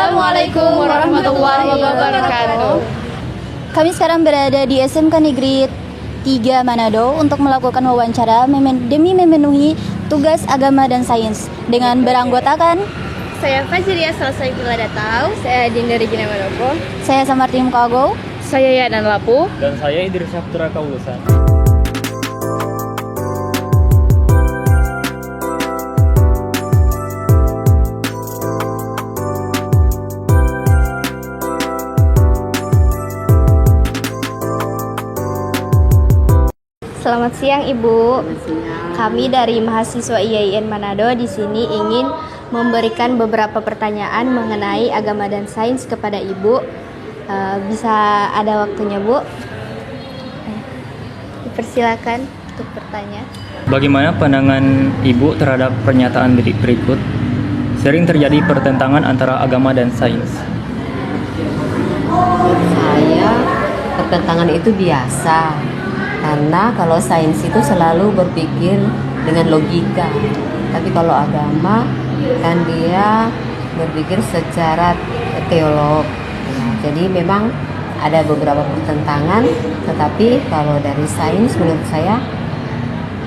Assalamualaikum warahmatullahi wabarakatuh. Kami sekarang berada di SMK Negeri 3 Manado untuk melakukan wawancara demi memenuhi tugas agama dan sains dengan beranggotakan Saya Fajriya Selesai Piladatau. Saya Dinda Regina Manopo. saya Samarti Mukago. Saya Yadan Lapu. Dan saya Idris Syaftura Kaulusan. Selamat siang Ibu. Kami dari mahasiswa IAIN Manado di sini ingin memberikan beberapa pertanyaan mengenai agama dan sains kepada Ibu. Bisa ada waktunya, Bu? Dipersilakan untuk bertanya. Bagaimana pandangan Ibu terhadap pernyataan berikut? Sering terjadi pertentangan antara agama dan sains. Menurut saya pertentangan itu biasa, karena kalau sains itu selalu berpikir dengan logika, tapi kalau agama kan dia berpikir secara teolog. Jadi memang ada beberapa pertentangan, tetapi kalau dari sains menurut saya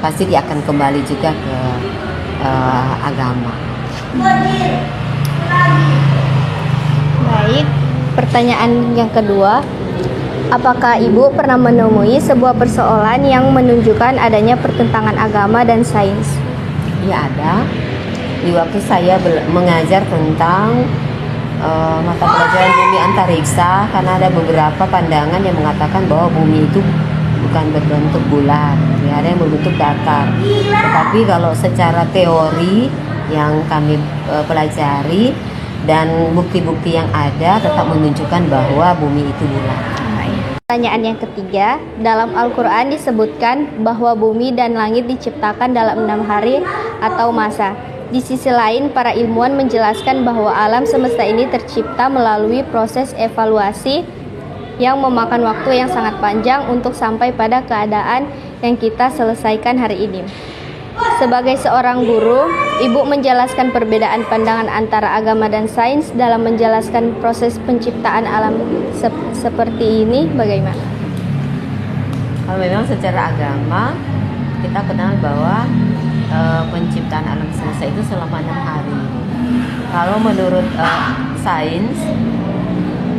pasti dia akan kembali juga ke agama. Baik, pertanyaan yang kedua. Apakah Ibu pernah menemui sebuah persoalan yang menunjukkan adanya pertentangan agama dan sains? Ya ada. Di waktu saya mengajar tentang mata pelajaran bumi antariksa, karena ada beberapa pandangan yang mengatakan bahwa bumi itu bukan berbentuk bulat, ya, ada yang berbentuk datar. Tetapi kalau secara teori yang kami pelajari dan bukti-bukti yang ada tetap menunjukkan bahwa bumi itu bulat. Pertanyaan yang ketiga, dalam Al-Quran disebutkan bahwa bumi dan langit diciptakan dalam 6 hari atau masa. Di sisi lain, para ilmuwan menjelaskan bahwa alam semesta ini tercipta melalui proses evaluasi yang memakan waktu yang sangat panjang untuk sampai pada keadaan yang kita selesaikan hari ini. Sebagai seorang guru, Ibu menjelaskan perbedaan pandangan antara agama dan sains dalam menjelaskan proses penciptaan alam seperti ini bagaimana? Kalau memang secara agama kita kenal bahwa penciptaan alam semesta itu selama 6 hari. Kalau menurut sains,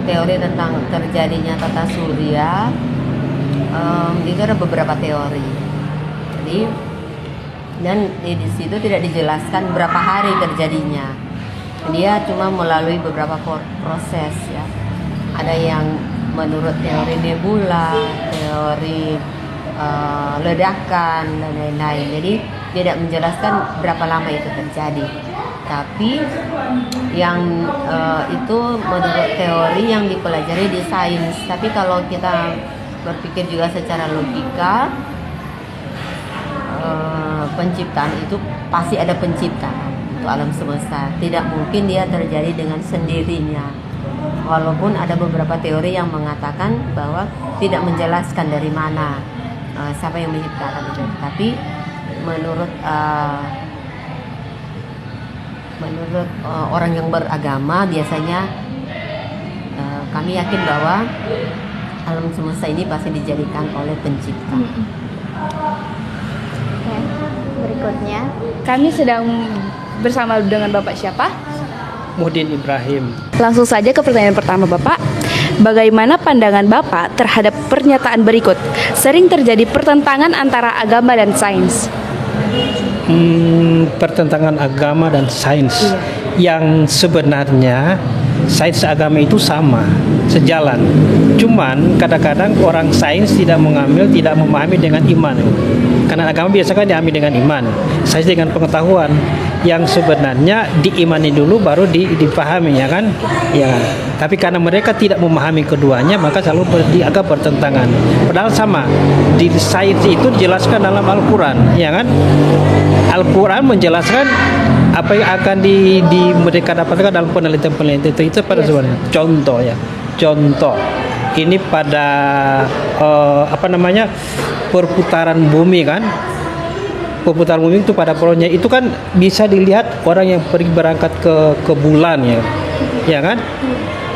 teori tentang terjadinya tata surya itu ada beberapa teori. Jadi dan di situ tidak dijelaskan berapa hari terjadinya. Dia cuma melalui beberapa proses, ya. Ada yang menurut teori nebula, teori ledakan dan lain-lain. Jadi tidak menjelaskan berapa lama itu terjadi. Tapi yang itu menurut teori yang dipelajari di sains. Tapi kalau kita berpikir juga secara logika, penciptaan itu pasti ada pencipta untuk alam semesta. Tidak mungkin dia terjadi dengan sendirinya. Walaupun ada beberapa teori yang mengatakan bahwa tidak menjelaskan dari mana siapa yang menciptakan itu. Tapi menurut orang yang beragama biasanya kami yakin bahwa alam semesta ini pasti dijadikan oleh pencipta. Oke, berikutnya, kami sedang bersama dengan Bapak siapa? Muhdin Ibrahim. Langsung saja ke pertanyaan pertama Bapak. Bagaimana pandangan Bapak terhadap pernyataan berikut? Sering terjadi pertentangan antara agama dan sains. Pertentangan agama dan sains. Yang sebenarnya sains agama itu sama, sejalan. Cuman kadang-kadang orang sains tidak memahami dengan iman. Karena agama biasanya diambil dengan iman, sains dengan pengetahuan. Yang sebenarnya diimani dulu baru dipahami, ya kan? Ya kan? Tapi karena mereka tidak memahami keduanya, maka selalu agak bertentangan. Padahal sama. Di sains itu dijelaskan dalam Al-Quran, ya kan? Al-Quran menjelaskan apa yang akan mereka dapatkan dalam penelitian-penelitian itu pada sebenarnya. Contoh ya. Contoh. Ini pada perputaran bumi kan? Perputaran bumi itu pada polanya itu kan bisa dilihat orang yang pergi berangkat ke bulan ya. ya kan?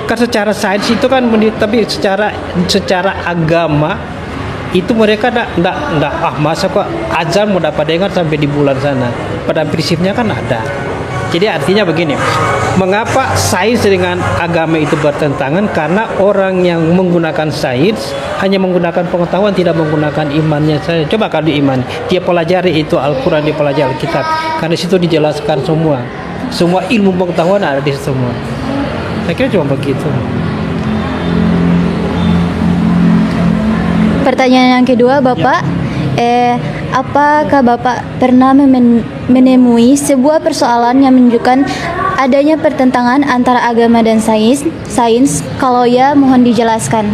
Kan secara sains itu kan tapi secara agama itu mereka ndak masa kok azan mau dapat dengar sampai di bulan sana. Pada prinsipnya kan ada. Jadi artinya begini, mengapa sains dengan agama itu bertentangan? Karena orang yang menggunakan sains hanya menggunakan pengetahuan, tidak menggunakan imannya saja. Coba kalau iman, dia pelajari itu Al-Quran, dia pelajari Alkitab, karena di situ dijelaskan semua ilmu pengetahuan ada di situ semua. Saya kira cuma begitu. Pertanyaan yang kedua, Bapak, apakah Bapak pernah menemui sebuah persoalan yang menunjukkan adanya pertentangan antara agama dan sains? Kalau ya, mohon dijelaskan.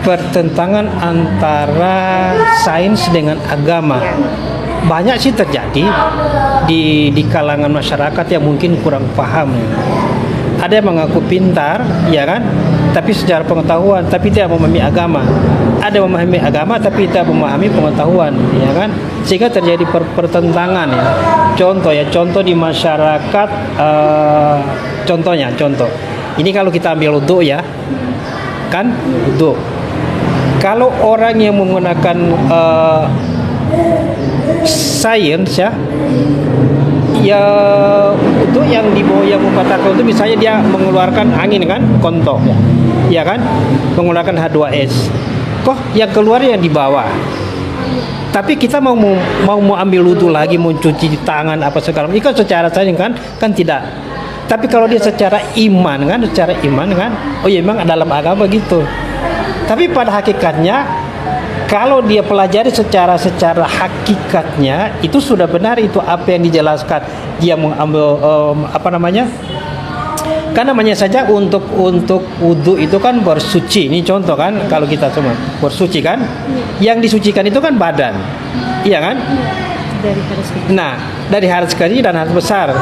Pertentangan antara sains dengan agama banyak sih terjadi di kalangan masyarakat yang mungkin kurang paham. Ada yang mengaku pintar, ya kan? Tapi secara pengetahuan, tapi tidak memahami agama. Ada yang memahami agama, tapi tidak memahami pengetahuan, ya kan? Sehingga terjadi pertentangan, ya. Contoh di masyarakat, contoh. Ini kalau kita ambil wudhu, ya, kan? Wudhu. Kalau orang yang menggunakan sains, ya untuk yang di bawah yang membatalkan itu misalnya dia mengeluarkan angin kan, kontok, ya kan, menggunakan H2S, kok yang keluar yang di bawah. Tapi kita mau ambil wudhu lagi, mau cuci tangan apa segala macam, itu secara sains kan tidak. Tapi kalau dia secara iman kan, oh ya memang dalam agama gitu. Tapi pada hakikatnya, kalau dia pelajari secara hakikatnya itu sudah benar, itu apa yang dijelaskan. Dia mengambil kan namanya saja untuk wudhu itu kan bersuci. Ini contoh kan, kalau kita semua bersuci kan, yang disucikan itu kan badan, iya kan? Dari hadas kecil dan hadas besar.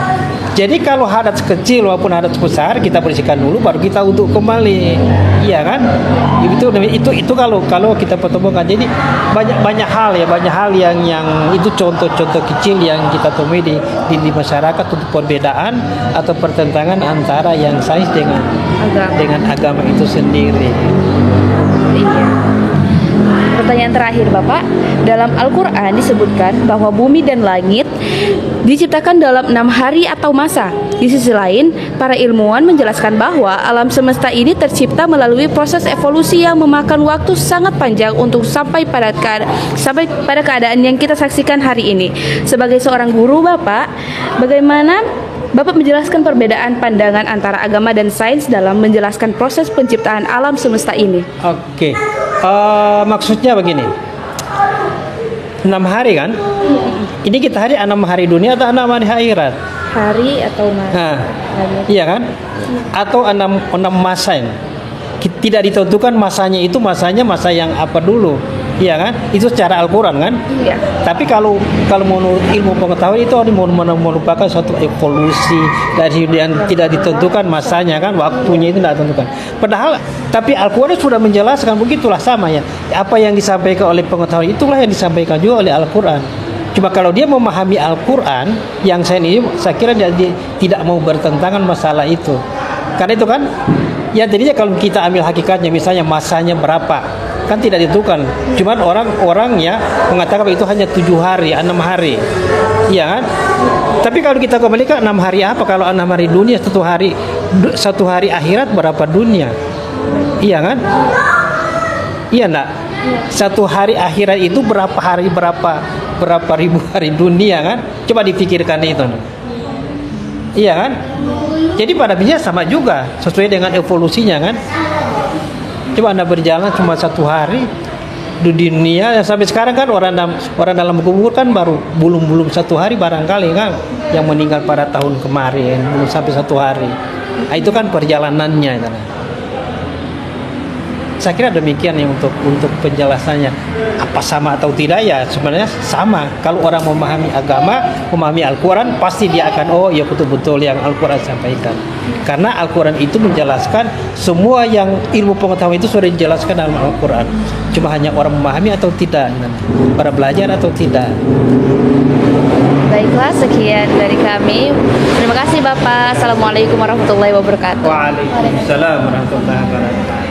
Jadi kalau hadas kecil maupun hadas besar kita bersihkan dulu, baru kita wudhu kembali, iya kan? Itu kalau kita pertemukan. Jadi banyak hal yang itu contoh-contoh kecil yang kita temui di masyarakat untuk perbedaan atau pertentangan antara yang sains dengan agama itu sendiri. Iya. Pertanyaan terakhir, Bapak. Dalam Al-Quran disebutkan bahwa bumi dan langit diciptakan dalam 6 hari atau masa. Di sisi lain, para ilmuwan menjelaskan bahwa alam semesta ini tercipta melalui proses evolusi yang memakan waktu sangat panjang untuk sampai pada keadaan yang kita saksikan hari ini. Sebagai seorang guru, Bapak, bagaimana Bapak menjelaskan perbedaan pandangan antara agama dan sains dalam menjelaskan proses penciptaan alam semesta ini? Oke. Maksudnya begini, 6 hari kan? Ini kita hari 6 hari dunia atau 6 hari akhirat? Hari atau masa? Iya kan? Atau 6 masa ini? Tidak ditentukan masanya itu masa yang apa dulu, iya kan? Itu secara Al-Quran kan? Iya. Tapi kalau menurut ilmu pengetahuan itu merupakan suatu evolusi dari yang tidak ditentukan masanya kan, waktunya itu tidak ditentukan. Padahal tapi Al-Quran sudah menjelaskan, begitulah sama ya. Apa yang disampaikan oleh pengetahuan itulah yang disampaikan juga oleh Al-Quran. Cuma kalau dia memahami Al-Quran, yang saya kira dia tidak mau bertentangan masalah itu. Karena itu kan, ya jadinya kalau kita ambil hakikatnya, misalnya masanya berapa, kan tidak ditentukan. Cuman orang ya mengatakan itu hanya 7 hari, 6 hari, iya kan? Tapi kalau kita kembali ke 6 hari apa? Kalau 6 hari dunia, satu hari akhirat berapa dunia? Iya kan? Iya enggak? Satu hari akhirat itu berapa hari, berapa ribu hari dunia kan? Coba dipikirkan itu. Iya kan? Jadi pada biasanya sama juga, sesuai dengan evolusinya kan? Coba Anda berjalan cuma 1 hari di dunia, sampai sekarang kan orang dalam kubur kan baru belum 1 hari barangkali kan, yang meninggal pada tahun kemarin belum sampai 1 hari. Nah, itu kan perjalanannya kan? Saya kira demikian yang untuk penjelasannya. Apa sama atau tidak, ya sebenarnya sama. Kalau orang memahami agama, memahami Al-Quran, pasti dia akan, oh ya betul-betul yang Al-Quran sampaikan. Karena Al-Quran itu menjelaskan semua yang ilmu pengetahuan itu sudah dijelaskan dalam Al-Quran. Cuma hanya orang memahami atau tidak, pada belajar atau tidak. Baiklah, sekian dari kami. Terima kasih Bapak. Assalamualaikum warahmatullahi wabarakatuh. Waalaikumsalam warahmatullahi wabarakatuh.